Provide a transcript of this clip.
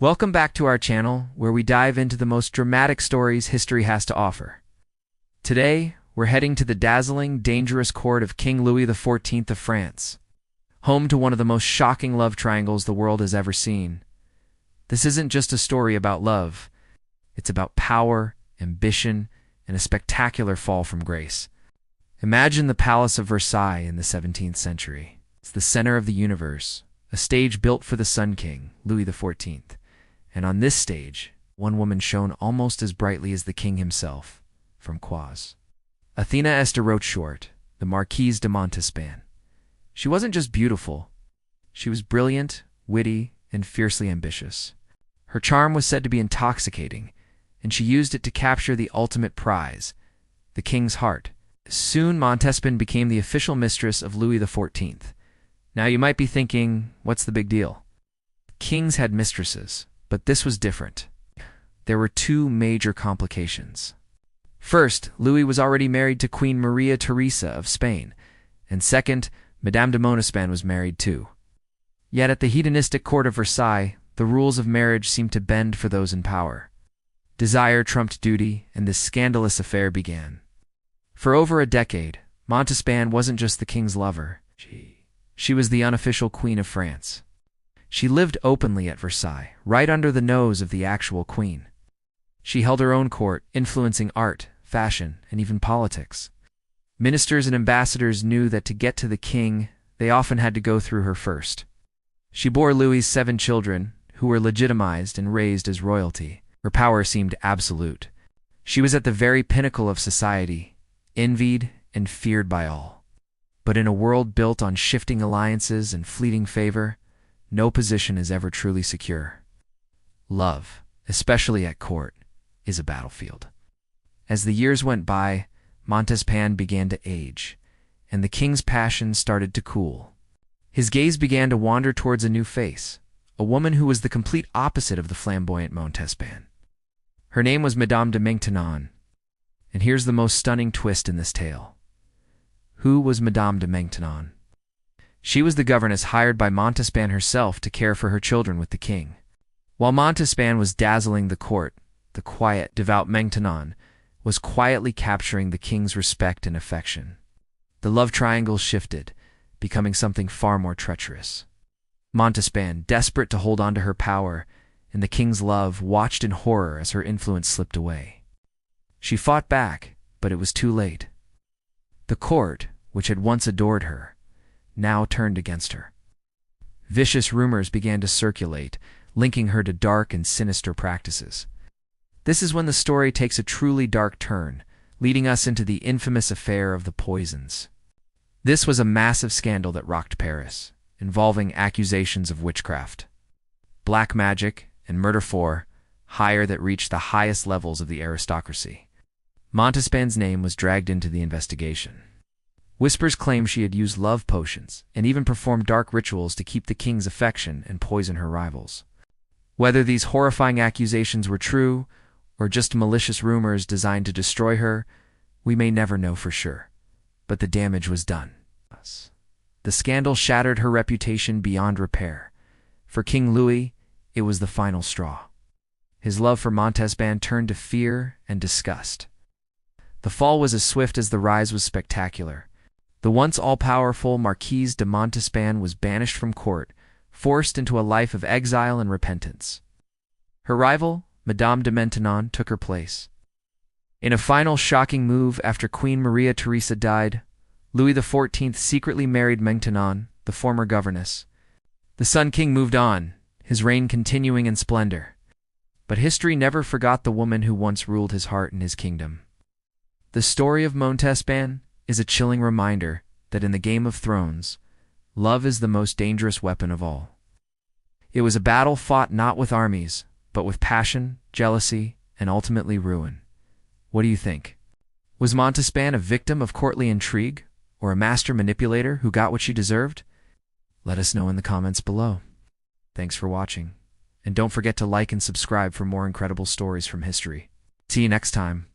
Welcome back to our channel, where we dive into the most dramatic stories history has to offer. Today, we're heading to the dazzling, dangerous court of King Louis XIV of France, home to one of the most shocking love triangles the world has ever seen. This isn't just a story about love. It's about power, ambition, and a spectacular fall from grace. Imagine the Palace of Versailles in the 17th century. It's the center of the universe, a stage built for the Sun King, Louis XIV. And on this stage, one woman shone almost as brightly as the king himself, from Françoise-Athénaïs de Rochechouart, the Marquise de Montespan. She wasn't just beautiful. She was brilliant, witty, and fiercely ambitious. Her charm was said to be intoxicating, and she used it to capture the ultimate prize, the king's heart. Soon, Montespan became the official mistress of Louis XIV. Now, you might be thinking, what's the big deal? Kings had mistresses, but this was different. There were two major complications. First, Louis was already married to Queen Maria Theresa of Spain, and second, Madame de Maintenon was married too. Yet at the hedonistic court of Versailles, the rules of marriage seemed to bend for those in power. Desire trumped duty, and this scandalous affair began. For over a decade, Montespan wasn't just the king's lover. She was the unofficial queen of France. She lived openly at Versailles, right under the nose of the actual queen. She held her own court, influencing art, fashion, and even politics. Ministers and ambassadors knew that to get to the king, they often had to go through her first. She bore Louis's 7 children, who were legitimized and raised as royalty. Her power seemed absolute. She was at the very pinnacle of society, envied and feared by all. But in a world built on shifting alliances and fleeting favor, no position is ever truly secure. Love, especially at court, is a battlefield. As the years went by, Montespan began to age, and the king's passion started to cool. His gaze began to wander towards a new face, a woman who was the complete opposite of the flamboyant Montespan. Her name was Madame de Maintenon, and here's the most stunning twist in this tale. Who was Madame de Maintenon? She was the governess hired by Montespan herself to care for her children with the king. While Montespan was dazzling the court, the quiet, devout Maintenon was quietly capturing the king's respect and affection. The love triangle shifted, becoming something far more treacherous. Montespan, desperate to hold on to her power and the king's love, watched in horror as her influence slipped away. She fought back, but it was too late. The court, which had once adored her, now turned against her. Vicious rumors began to circulate, linking her to dark and sinister practices. This is when the story takes a truly dark turn, leading us into the infamous affair of the poisons. This was a massive scandal that rocked Paris, involving accusations of witchcraft, black magic, and murder for hire that reached the highest levels of the aristocracy. Montespan's name was dragged into the investigation. Whispers claimed she had used love potions and even performed dark rituals to keep the king's affection and poison her rivals. Whether these horrifying accusations were true or just malicious rumors designed to destroy her, we may never know for sure. But the damage was done. The scandal shattered her reputation beyond repair. For King Louis, it was the final straw. His love for Montespan turned to fear and disgust. The fall was as swift as the rise was spectacular. The once all-powerful Marquise de Montespan was banished from court, forced into a life of exile and repentance. Her rival, Madame de Maintenon, took her place. In a final shocking move after Queen Maria Theresa died, Louis XIV secretly married Maintenon, the former governess. The Sun King moved on, his reign continuing in splendor. But history never forgot the woman who once ruled his heart and his kingdom. The story of Montespan is a chilling reminder that in the Game of Thrones, love is the most dangerous weapon of all. It was a battle fought not with armies, but with passion, jealousy, and ultimately ruin. What do you think? Was Montespan a victim of courtly intrigue, or a master manipulator who got what she deserved? Let us know in the comments below. Thanks for watching, and don't forget to like and subscribe for more incredible stories from history. See you next time.